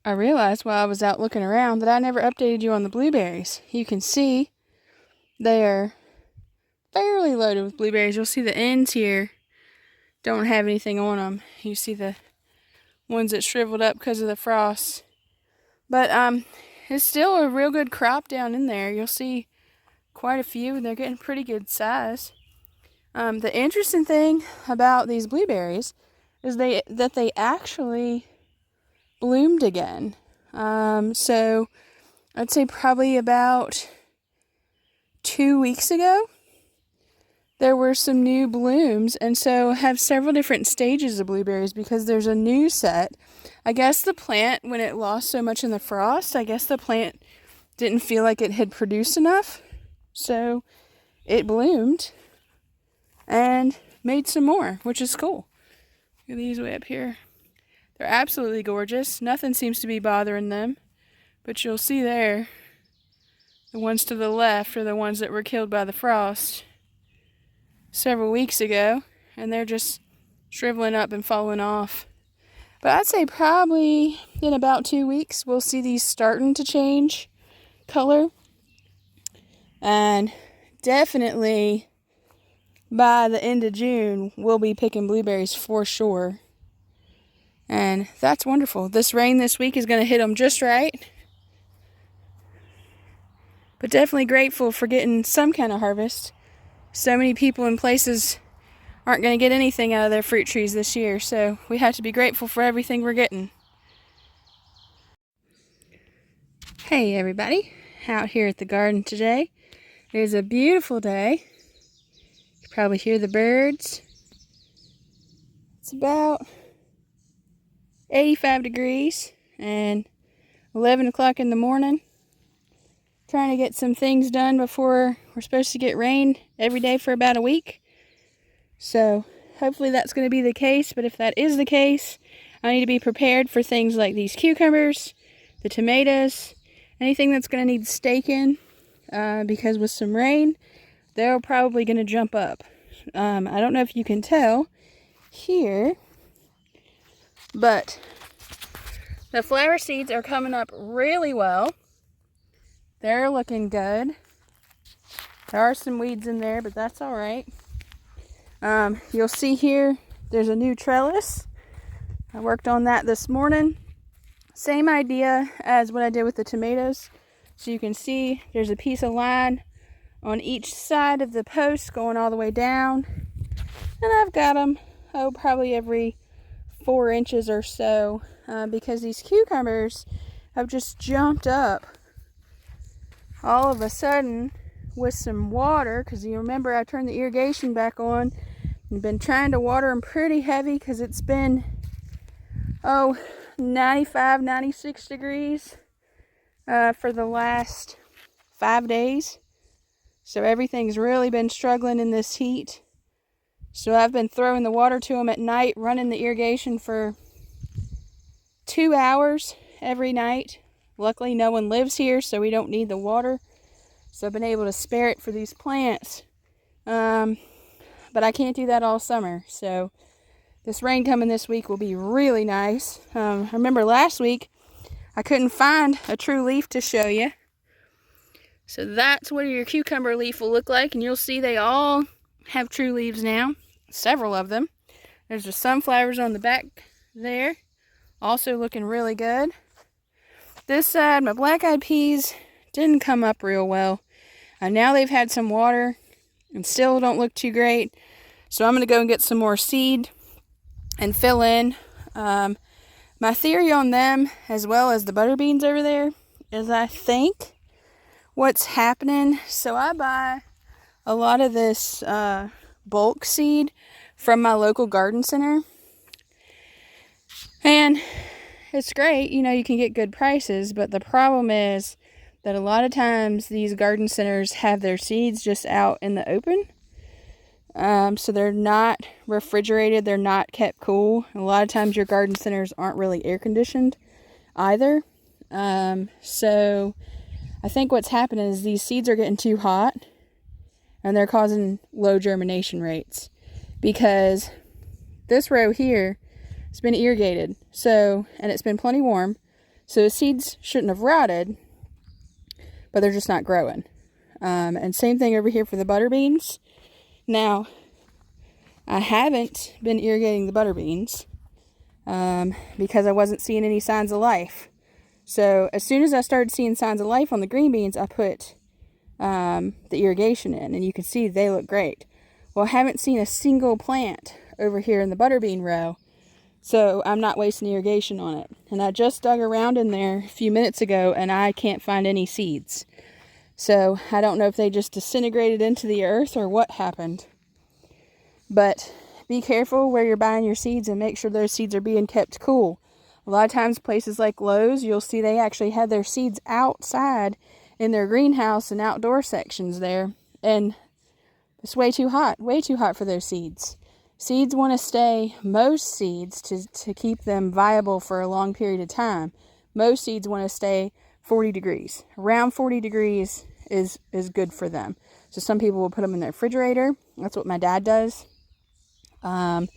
I realized while I was out looking around that I never updated you on the blueberries. You can see they are fairly loaded with blueberries. You'll see the ends here don't have anything on them. You see the ones that shriveled up because of the frost. But it's still a real good crop down in there. You'll see quite a few, and they're getting pretty good size. The interesting thing about these blueberries is that they actually bloomed again. So I'd say probably about 2 weeks ago, there were some new blooms, and so have several different stages of blueberries because there's a new set. I guess the plant, when it lost so much in the frost, I guess the plant didn't feel like it had produced enough, so it bloomed and made some more, which is cool. Look at these way up here. They're absolutely gorgeous. Nothing seems to be bothering them, but you'll see there, the ones to the left are the ones that were killed by the frost several weeks ago, and they're just shriveling up and falling off. But I'd say probably in about 2 weeks, we'll see these starting to change color. And definitely by the end of June, we'll be picking blueberries for sure. And that's wonderful. This rain this week is going to hit them just right. But definitely grateful for getting some kind of harvest. So many people in places aren't going to get anything out of their fruit trees this year, so we have to be grateful for everything we're getting. Hey everybody, out here at the garden today. It is a beautiful day. You can probably hear the birds. It's about 85 degrees and 11 o'clock in the morning. Trying to get some things done before we're supposed to get rain every day for about a week. So hopefully that's going to be the case, but if that is the case, I need to be prepared for things like these cucumbers, the tomatoes, anything that's going to need staking, because with some rain, they're probably going to jump up. I don't know if you can tell here, but the flower seeds are coming up really well. They're looking good. There are some weeds in there, but that's all right. You'll see here, there's a new trellis. I worked on that this morning. Same idea as what I did with the tomatoes. So you can see there's a piece of line on each side of the post going all the way down. And I've got them, probably every 4 inches or so, because these cucumbers have just jumped up all of a sudden with some water, because you remember I turned the irrigation back on. I've been trying to water them pretty heavy because it's been 95, 96 degrees for the last 5 days. So everything's really been struggling in this heat. So I've been throwing the water to them at night, running the irrigation for 2 hours every night. Luckily no one lives here, so we don't need the water. So I've been able to spare it for these plants. But I can't do that all summer. So this rain coming this week will be really nice. I remember last week I couldn't find a true leaf to show you. So that's what your cucumber leaf will look like. And you'll see they all have true leaves now. Several of them. There's the sunflowers on the back there. Also looking really good. This side, my black-eyed peas didn't come up real well. Now they've had some water and still don't look too great. So I'm going to go and get some more seed and fill in. My theory on them, as well as the butter beans over there, is I think what's happening, so I buy a lot of this bulk seed from my local garden center. And it's great, you can get good prices, but the problem is that a lot of times these garden centers have their seeds just out in the open. So they're not refrigerated, they're not kept cool. A lot of times your garden centers aren't really air conditioned either. So I think what's happening is these seeds are getting too hot and they're causing low germination rates, because this row here has been irrigated, and it's been plenty warm. So the seeds shouldn't have rotted, but they're just not growing. And same thing over here for the butter beans. Now, I haven't been irrigating the butter beans because I wasn't seeing any signs of life. So as soon as I started seeing signs of life on the green beans, I put the irrigation in, and you can see they look great. Well, I haven't seen a single plant over here in the butter bean row, so I'm not wasting irrigation on it. And I just dug around in there a few minutes ago, and I can't find any seeds. So I don't know if they just disintegrated into the earth or what happened. But be careful where you're buying your seeds and make sure those seeds are being kept cool. A lot of times places like Lowe's, you'll see they actually have their seeds outside in their greenhouse and outdoor sections there. And it's way too hot for those seeds. Seeds want to stay, most seeds, to keep them viable for a long period of time, most seeds want to stay 40 degrees. Around 40 degrees is good for them. So some people will put them in their refrigerator. That's what my dad does. Some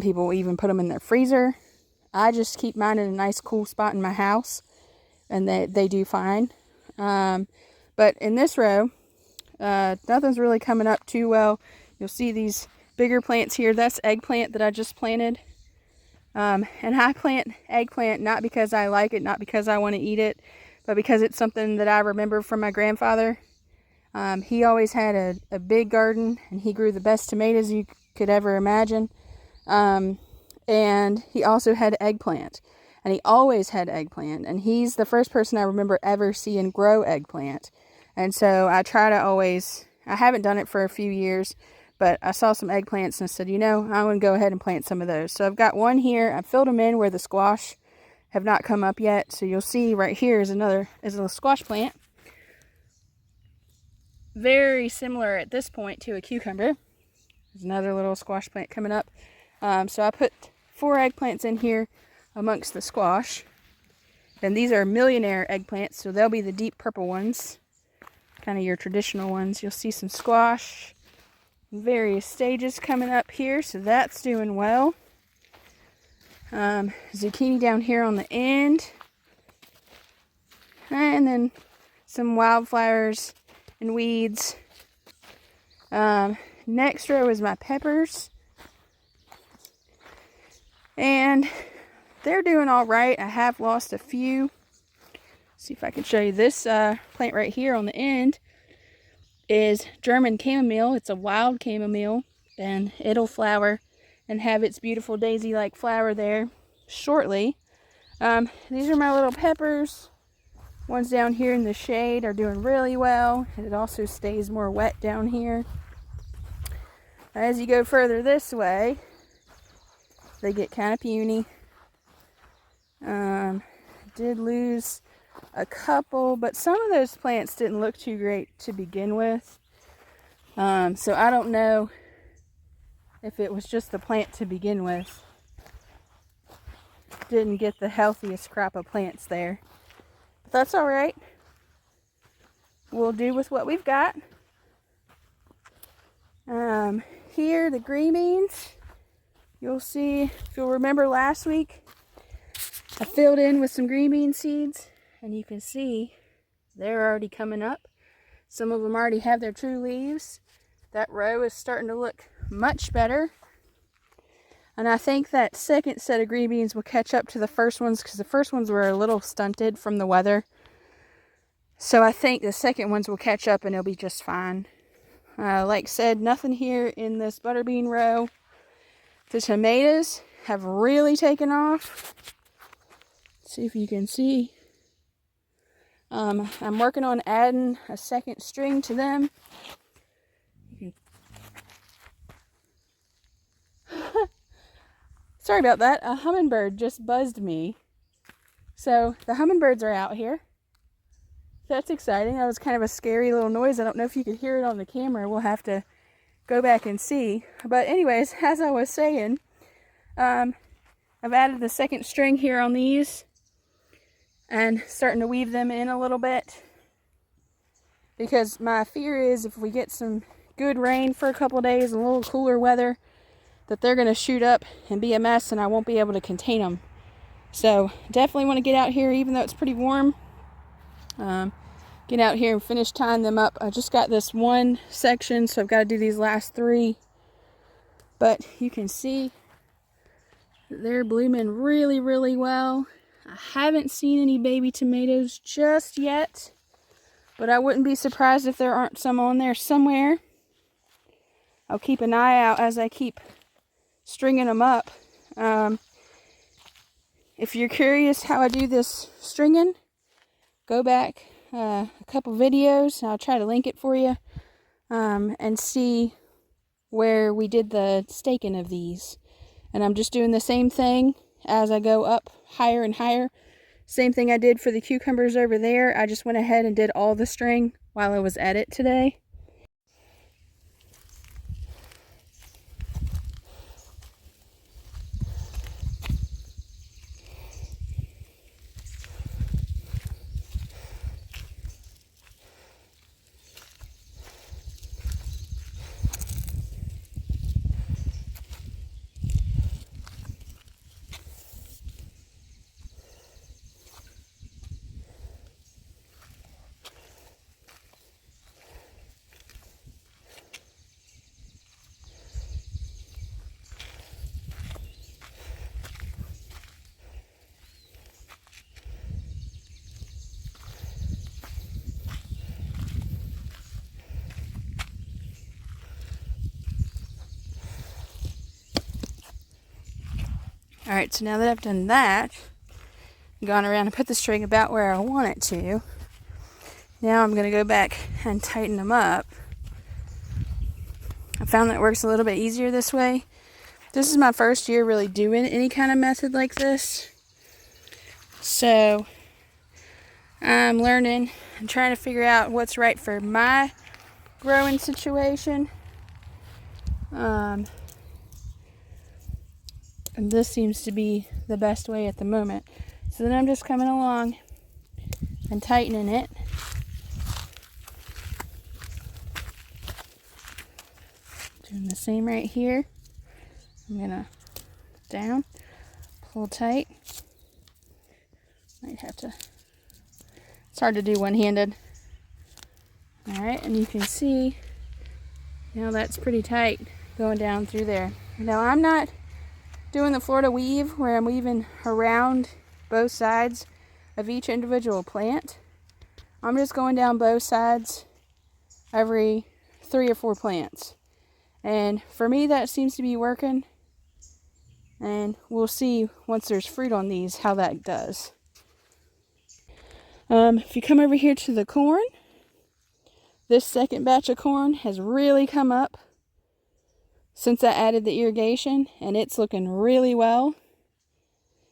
people will even put them in their freezer. I just keep mine in a nice cool spot in my house, and they do fine. But in this row, nothing's really coming up too well. You'll see these bigger plants here. That's eggplant that I just planted. And I plant eggplant not because I like it, not because I want to eat it, but because it's something that I remember from my grandfather. He always had a big garden, and he grew the best tomatoes you could ever imagine. And he also had eggplant, and he always had eggplant, and he's the first person I remember ever seeing grow eggplant. And so I try to always, I haven't done it for a few years, but I saw some eggplants and I said, you know, I'm going to go ahead and plant some of those. So I've got one here. I filled them in where the squash have not come up yet. So you'll see right here is a squash plant. Very similar at this point to a cucumber. There's another little squash plant coming up. So I put 4 eggplants in here amongst the squash. And these are millionaire eggplants, so they'll be the deep purple ones. Kind of your traditional ones. You'll see some squash, various stages coming up here, so that's doing well. Zucchini down here on the end. And then some wildflowers and weeds. Next row is my peppers. And they're doing all right. I have lost a few. See if I can show you this plant right here on the end is German chamomile. It's a wild chamomile, and it'll flower and have its beautiful daisy-like flower there shortly. These are my little peppers. Ones down here in the shade are doing really well, and it also stays more wet down here. As you go further this way, they get kind of puny. Did lose a couple, but some of those plants didn't look too great to begin with. So I don't know if it was just the plant to begin with. Didn't get the healthiest crop of plants there. But that's all right. We'll do with what we've got. Here, the green beans. You'll see, if you'll remember last week, I filled in with some green bean seeds, and you can see they're already coming up. Some of them already have their true leaves. That row is starting to look much better. And I think that second set of green beans will catch up to the first ones, because the first ones were a little stunted from the weather. So I think the second ones will catch up and it'll be just fine. Like I said, nothing here in this butter bean row. The tomatoes have really taken off. Let's see if you can see. I'm working on adding a second string to them. Sorry about that. A hummingbird just buzzed me. So the hummingbirds are out here. That's exciting. That was kind of a scary little noise. I don't know if you could hear it on the camera. We'll have to go back and see. But anyways, as I was saying, I've added the second string here on these and starting to weave them in a little bit, because my fear is if we get some good rain for a couple of days and a little cooler weather, that they're going to shoot up and be a mess and I won't be able to contain them. So definitely want to get out here, even though it's pretty warm. Get out here and finish tying them up. I just got this one section, so I've got to do these last 3. But you can see they're blooming really, really well. I haven't seen any baby tomatoes just yet, but I wouldn't be surprised if there aren't some on there somewhere. I'll keep an eye out as I keep stringing them up. If you're curious how I do this stringing, go back a couple videos. I'll try to link it for you, and see where we did the staking of these. And I'm just doing the same thing as I go up higher and higher. Same thing I did for the cucumbers over there. I just went ahead and did all the string while I was at it today. Alright, so now that I've done that, gone around and put the string about where I want it to, now I'm going to go back and tighten them up. I found that it works a little bit easier this way. This is my first year really doing any kind of method like this, so I'm learning and trying to figure out what's right for my growing situation. And this seems to be the best way at the moment. So then I'm just coming along and tightening it. Doing the same right here. I'm gonna down, pull tight. Might have to, it's hard to do one-handed. Alright, and you can see, now that's pretty tight going down through there. Now I'm not doing the Florida weave where I'm weaving around both sides of each individual plant. I'm just going down both sides every 3 or 4 plants. And for me that seems to be working. And we'll see once there's fruit on these how that does. If you come over here to the corn, this second batch of corn has really come up since I added the irrigation, and it's looking really well.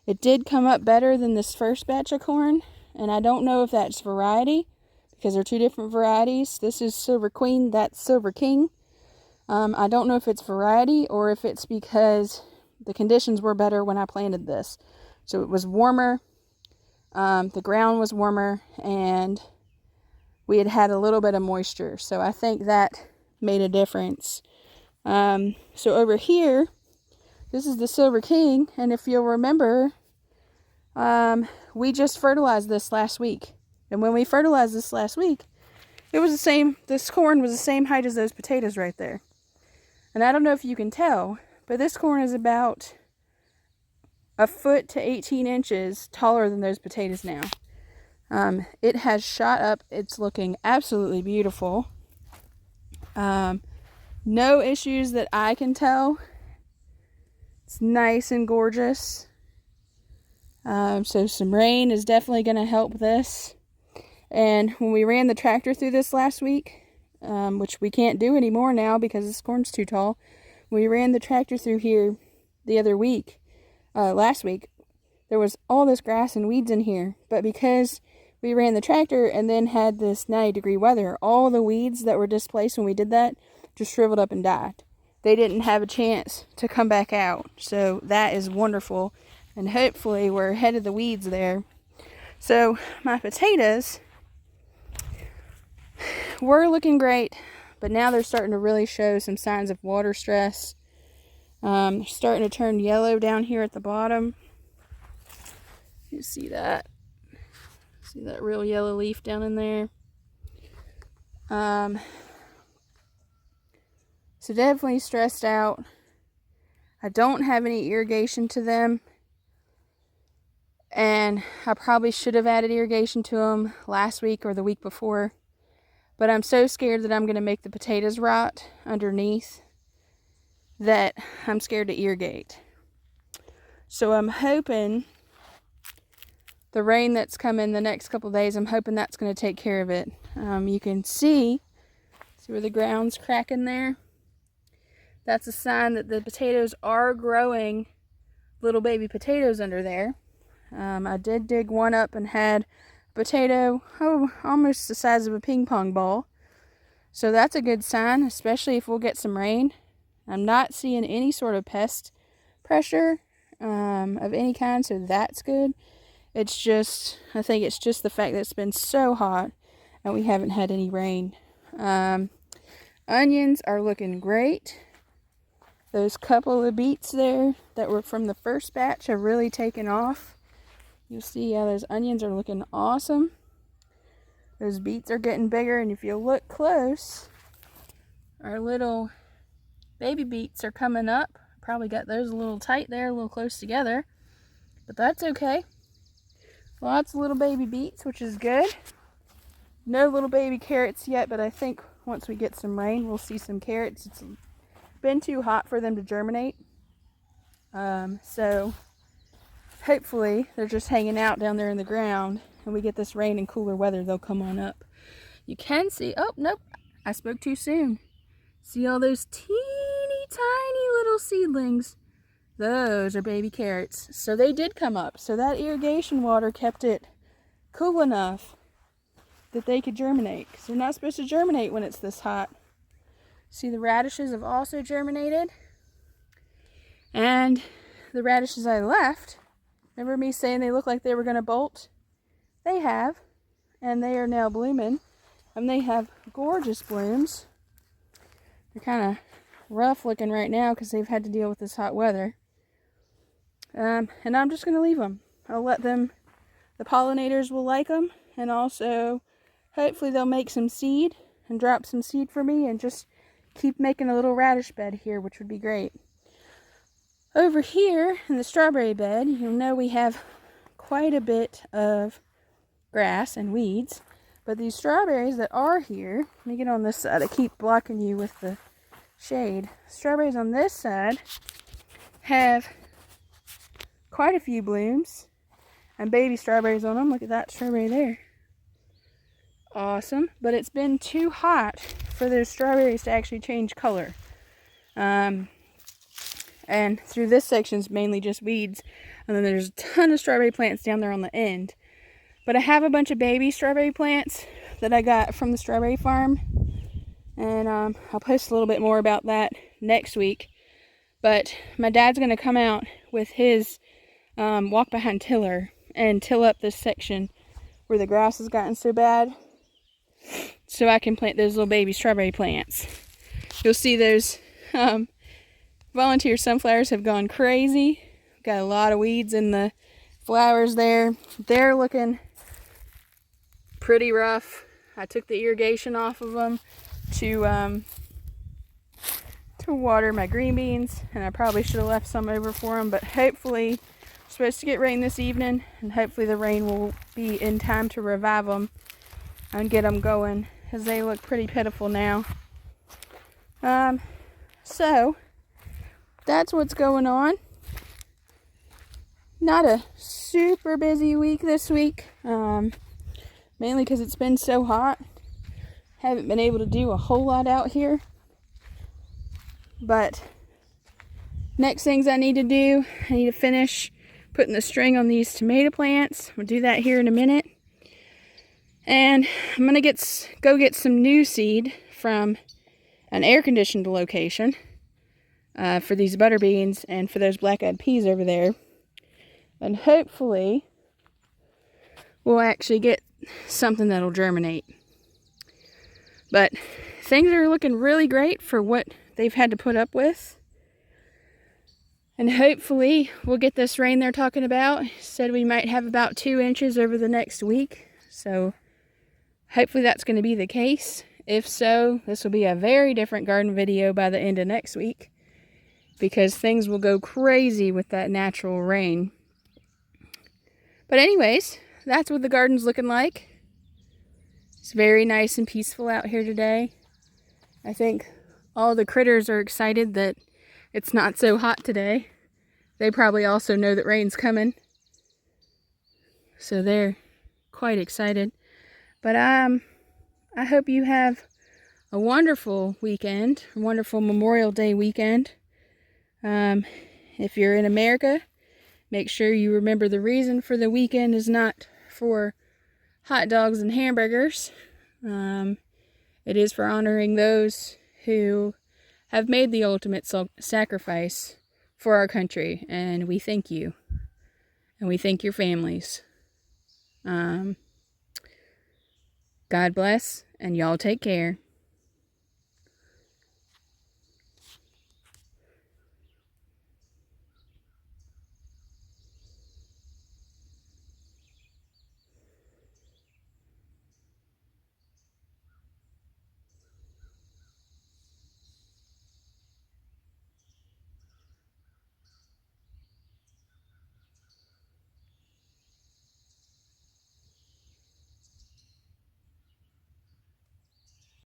It did come up better than this first batch of corn, and I don't know if that's variety, because they're 2 different varieties. This is Silver Queen, that's Silver King. I don't know if it's variety or if it's because the conditions were better when I planted this. So it was warmer, the ground was warmer, and we had a little bit of moisture. So I think that made a difference. So over here, this is the Silver King, and if you'll remember, we just fertilized this last week. And when we fertilized this last week, it was the same, this corn was the same height as those potatoes right there. And I don't know if you can tell, but this corn is about 1 foot to 18 inches taller than those potatoes now. It has shot up. It's looking absolutely beautiful. No issues that I can tell. It's nice and gorgeous. So some rain is definitely going to help this. And when we ran the tractor through this last week, which we can't do anymore now because this corn's too tall. We ran the tractor through here the other week, last week. There was all this grass and weeds in here, but because we ran the tractor and then had this 90-degree weather, all the weeds that were displaced when we did that just shriveled up and died. They didn't have a chance to come back out. So that is wonderful. And hopefully we're ahead of the weeds there. So my potatoes were looking great, but now they're starting to really show some signs of water stress. They're starting to turn yellow down here at the bottom. You see that? See that real yellow leaf down in there? So definitely stressed out. I don't have any irrigation to them. And I probably should have added irrigation to them last week or the week before. But I'm so scared that I'm going to make the potatoes rot underneath that I'm scared to irrigate. So I'm hoping the rain that's coming the next couple days, I'm hoping that's going to take care of it. You can see where the ground's cracking there? That's a sign that the potatoes are growing little baby potatoes under there. I did dig one up and had a potato, almost the size of a ping pong ball. So that's a good sign, especially if we'll get some rain. I'm not seeing any sort of pest pressure of any kind, so that's good. It's just, I think it's just the fact that it's been so hot and we haven't had any rain. Onions are looking great. Those couple of beets there that were from the first batch have really taken off. You'll see, yeah, those onions are looking awesome. Those beets are getting bigger, and if you look close, our little baby beets are coming up. Probably got those a little tight there, a little close together, but that's okay. Lots of little baby beets, which is good. No little baby carrots yet, but I think once we get some rain, we'll see some carrots. It's been too hot for them to germinate. So hopefully they're just hanging out down there in the ground, and we get this rain and cooler weather, they'll come on up. You can see, oh, nope, I spoke too soon. See all those teeny tiny little seedlings? Those are baby carrots. So they did come up. So that irrigation water kept it cool enough that they could germinate, because they're not supposed to germinate when it's this hot. See, the radishes have also germinated. And the radishes I left, remember me saying they look like they were going to bolt? They have. And they are now blooming. And they have gorgeous blooms. They're kind of rough looking right now because they've had to deal with this hot weather. And I'm just going to leave them. I'll let them, the pollinators will like them. And also, hopefully they'll make some seed and drop some seed for me and just keep making a little radish bed here, which would be great. Over here in the strawberry bed, you'll know we have quite a bit of grass and weeds. But these strawberries that are here, let me get on this side. I keep blocking you with the shade. Strawberries on this side have quite a few blooms and baby strawberries on them. Look at that strawberry there. Awesome. But it's been too hot for those strawberries to actually change color. And through this section is mainly just weeds. And then there's a ton of strawberry plants down there on the end. But I have a bunch of baby strawberry plants that I got from the strawberry farm. And I'll post a little bit more about that next week. But my dad's going to come out with his walk behind tiller and till up this section where the grass has gotten so bad, so I can plant those little baby strawberry plants. You'll see those volunteer sunflowers have gone crazy. Got a lot of weeds in the flowers there. They're looking pretty rough. I took the irrigation off of them to water my green beans, and I probably should have left some over for them, but hopefully it's supposed to get rain this evening, and hopefully the rain will be in time to revive them and get them going, because they look pretty pitiful now. So that's what's going on. Not a super busy week this week, mainly because it's been so hot. Haven't been able to do a whole lot out here. But next things I need to do, I need to finish putting the string on these tomato plants. We'll do that here in a minute. And I'm going to go get some new seed from an air-conditioned location for these butter beans and for those black-eyed peas over there. And hopefully we'll actually get something that'll germinate. But things are looking really great for what they've had to put up with. And hopefully we'll get this rain they're talking about. Said we might have about 2 inches over the next week. So hopefully that's going to be the case. If so, this will be a very different garden video by the end of next week, because things will go crazy with that natural rain. But anyways, that's what the garden's looking like. It's very nice and peaceful out here today. I think all the critters are excited that it's not so hot today. They probably also know that rain's coming, so they're quite excited. But I hope you have a wonderful weekend, a wonderful Memorial Day weekend. If you're in America, make sure you remember the reason for the weekend is not for hot dogs and hamburgers. It is for honoring those who have made the ultimate sacrifice for our country, and we thank you, and we thank your families. God bless, and y'all take care.